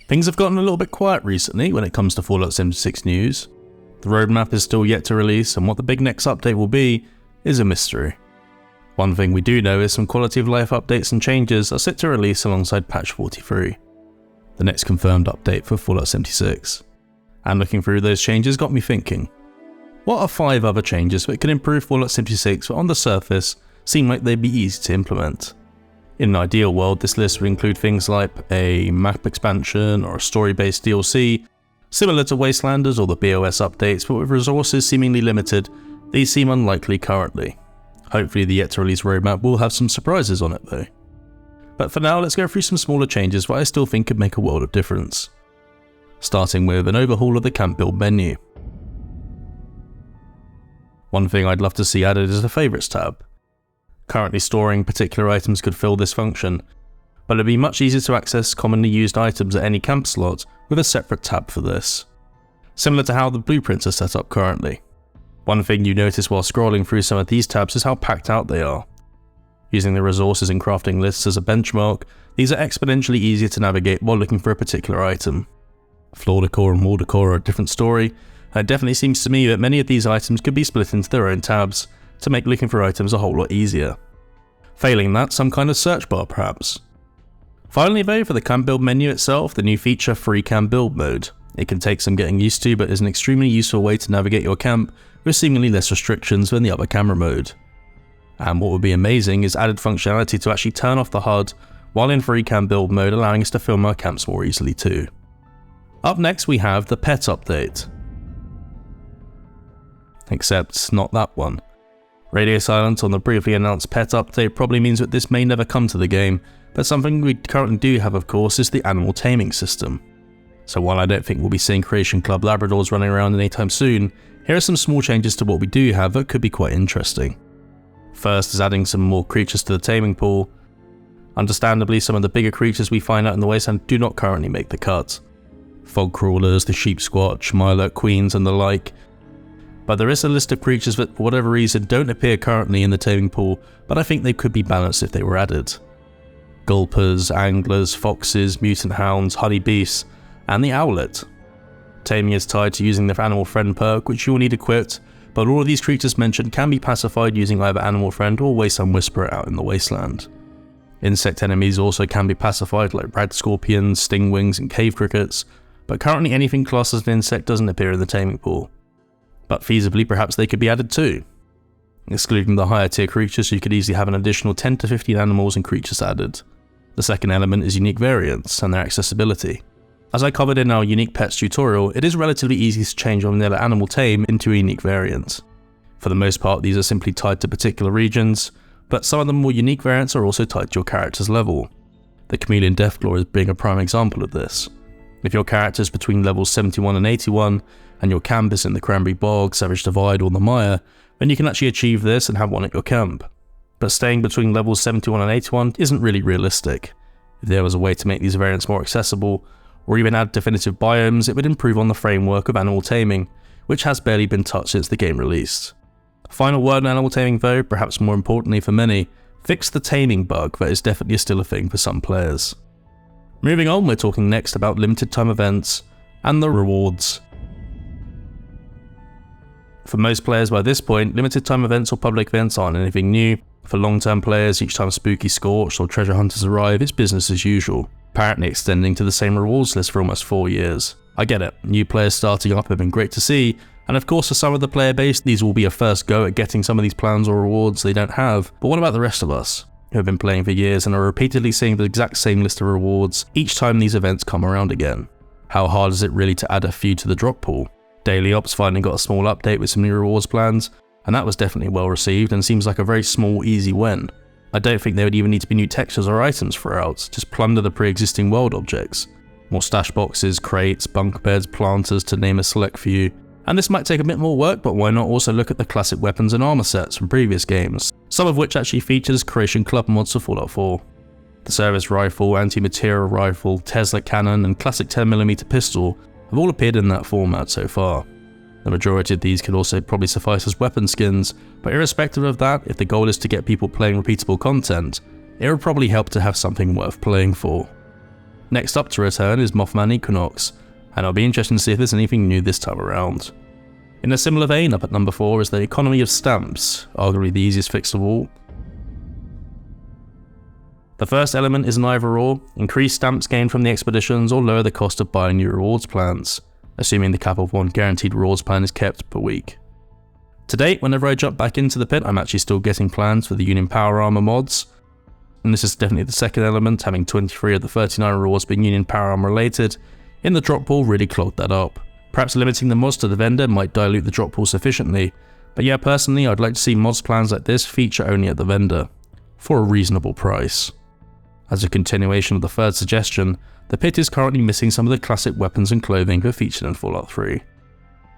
Things have gotten a little bit quiet recently when it comes to Fallout 76 news. The roadmap is still yet to release, and what the big next update will be is a mystery. One thing we do know is some quality of life updates and changes are set to release alongside patch 43, the next confirmed update for Fallout 76. And looking through those changes got me thinking, what are 5 other changes that could improve Fallout 76 that on the surface seem like they'd be easy to implement? In an ideal world, this list would include things like a map expansion or a story-based DLC, similar to Wastelanders or the BOS updates, but with resources seemingly limited, these seem unlikely currently. Hopefully the yet-to-release roadmap will have some surprises on it though. But for now, let's go through some smaller changes that I still think could make a world of difference. Starting with an overhaul of the camp build menu. One thing I'd love to see added is a favourites tab. Currently storing particular items could fill this function, but it'd be much easier to access commonly used items at any camp slot with a separate tab for this. Similar to how the blueprints are set up currently. One thing you notice while scrolling through some of these tabs is how packed out they are. Using the resources and crafting lists as a benchmark, these are exponentially easier to navigate while looking for a particular item. Floor decor and wall decor are a different story, and it definitely seems to me that many of these items could be split into their own tabs to make looking for items a whole lot easier. Failing that, some kind of search bar perhaps. Finally though, for the camp build menu itself, the new feature free camp build mode. It can take some getting used to, but is an extremely useful way to navigate your camp with seemingly less restrictions than the other camera mode. And what would be amazing is added functionality to actually turn off the HUD while in free camp build mode, allowing us to film our camps more easily too. Up next we have the pet update. Except not that one. Radio silence on the briefly announced pet update probably means that this may never come to the game, but something we currently do have of course is the animal taming system. So while I don't think we'll be seeing Creation Club Labradors running around anytime soon, here are some small changes to what we do have that could be quite interesting. First is adding some more creatures to the taming pool. Understandably, some of the bigger creatures we find out in the Wasteland do not currently make the cut. Fog crawlers, the sheep squatch, Mirelurk queens and the like. But there is a list of creatures that for whatever reason don't appear currently in the taming pool, but I think they could be balanced if they were added. Gulpers, anglers, foxes, mutant hounds, honey beasts, and the owlet. Taming is tied to using the animal friend perk, which you will need equipped, but all of these creatures mentioned can be pacified using either animal friend or wasteland whisperer out in the wasteland. Insect enemies also can be pacified like rad scorpions, stingwings and cave crickets, but currently anything classed as an insect doesn't appear in the taming pool. But feasibly perhaps they could be added too. Excluding the higher tier creatures, you could easily have an additional 10 to 15 animals and creatures added. The second element is unique variants and their accessibility. As I covered in our unique pets tutorial, it is relatively easy to change your vanilla animal tame into a unique variant. For the most part these are simply tied to particular regions, but some of the more unique variants are also tied to your character's level. The Chameleon Deathclaw is being a prime example of this. If your character is between levels 71 and 81, and your camp is in the Cranberry Bog, Savage Divide or the Mire, then you can actually achieve this and have one at your camp. But staying between levels 71 and 81 isn't really realistic. If there was a way to make these variants more accessible, or even add definitive biomes, it would improve on the framework of animal taming, which has barely been touched since the game released. Final word on animal taming though, perhaps more importantly for many, fix the taming bug that is definitely still a thing for some players. Moving on, we're talking next about limited time events and the rewards. For most players by this point, limited time events or public events aren't anything new. For long term players, each time Spooky Scorched or Treasure Hunters arrive, it's business as usual, apparently extending to the same rewards list for almost 4 years. I get it, new players starting up have been great to see, and of course for some of the player base these will be a first go at getting some of these plans or rewards they don't have, but what about the rest of us, who have been playing for years and are repeatedly seeing the exact same list of rewards each time these events come around again? How hard is it really to add a few to the drop pool? Daily Ops finally got a small update with some new rewards plans, and that was definitely well received and seems like a very small, easy win. I don't think there would even need to be new textures or items throughout, just plunder the pre-existing world objects. More stash boxes, crates, bunk beds, planters to name a select few. And this might take a bit more work, but why not also look at the classic weapons and armor sets from previous games, some of which actually features Creation Club mods for Fallout 4. The service rifle, anti-material rifle, Tesla cannon and classic 10mm pistol have all appeared in that format so far. The majority of these could also probably suffice as weapon skins, but irrespective of that, if the goal is to get people playing repeatable content, it would probably help to have something worth playing for. Next up to return is Mothman Equinox, and it'll be interesting to see if there's anything new this time around. In a similar vein, up at number 4 is the economy of stamps, arguably the easiest fix of all. The first element is an either or: increase stamps gained from the expeditions or lower the cost of buying new rewards plans, assuming the cap of 1 guaranteed rewards plan is kept per week. To date, whenever I jump back into the pit, I'm actually still getting plans for the Union Power Armor mods, and this is definitely the second element, having 23 of the 39 rewards being Union Power Armor related in the drop pool really clogged that up. Perhaps limiting the mods to the vendor might dilute the drop pool sufficiently, but yeah, personally I'd like to see mods plans like this feature only at the vendor, for a reasonable price. As a continuation of the third suggestion, the pit is currently missing some of the classic weapons and clothing that featured in Fallout 3.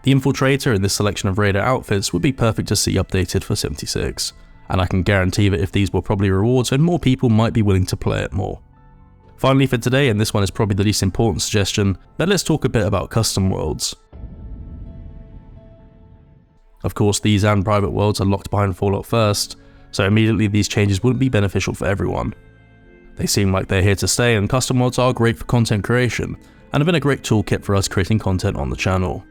The Infiltrator in this selection of raider outfits would be perfect to see updated for 76, and I can guarantee that if these were probably rewards, then more people might be willing to play it more. Finally for today, and this one is probably the least important suggestion, but let's talk a bit about custom worlds. Of course, these and private worlds are locked behind Fallout first, so immediately these changes wouldn't be beneficial for everyone. They seem like they're here to stay, and custom worlds are great for content creation, and have been a great toolkit for us creating content on the channel.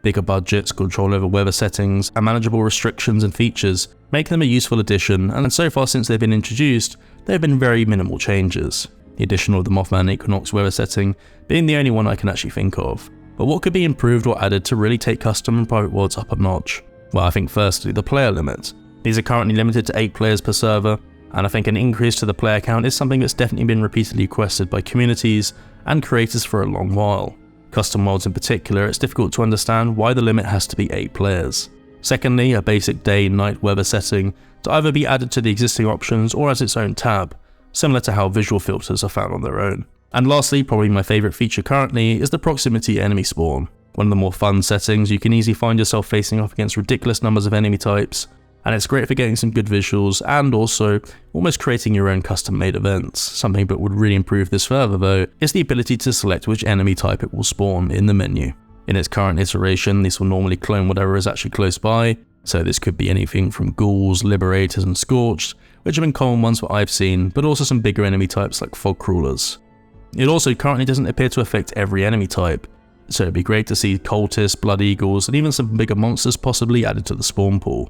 Bigger budgets, control over weather settings, and manageable restrictions and features make them a useful addition, and so far since they've been introduced, there have been very minimal changes. The addition of the Mothman Equinox weather setting being the only one I can actually think of. But what could be improved or added to really take custom and private worlds up a notch? Well, I think firstly, the player limit. These are currently limited to 8 players per server, and I think an increase to the player count is something that's definitely been repeatedly requested by communities and creators for a long while. Custom worlds in particular, it's difficult to understand why the limit has to be 8 players. Secondly, a basic day-night weather setting to either be added to the existing options or as its own tab, similar to how visual filters are found on their own. And lastly, probably my favourite feature currently, is the proximity enemy spawn. One of the more fun settings, you can easily find yourself facing off against ridiculous numbers of enemy types, and it's great for getting some good visuals and also almost creating your own custom made events. Something that would really improve this further though is the ability to select which enemy type it will spawn in the menu. In its current iteration, this will normally clone whatever is actually close by, so this could be anything from ghouls, liberators and scorched, which have been common ones that I've seen, but also some bigger enemy types like fog crawlers. It also currently doesn't appear to affect every enemy type, so it'd be great to see cultists, blood eagles and even some bigger monsters possibly added to the spawn pool.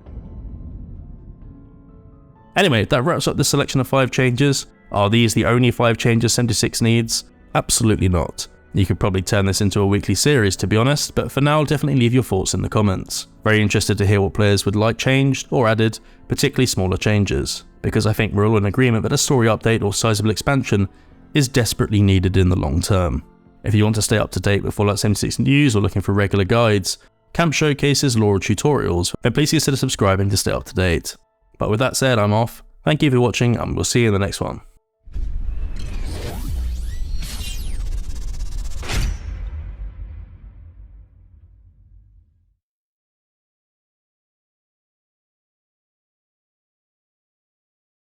Anyway, that wraps up the selection of 5 changes. Are these the only 5 changes 76 needs? Absolutely not. You could probably turn this into a weekly series to be honest, but for now definitely leave your thoughts in the comments. Very interested to hear what players would like changed or added, particularly smaller changes, because I think we're all in agreement that a story update or sizable expansion is desperately needed in the long term. If you want to stay up to date with Fallout 76 news or looking for regular guides, camp showcases, lore or tutorials, then please consider subscribing to stay up to date. But with that said, I'm off. Thank you for watching and we'll see you in the next one.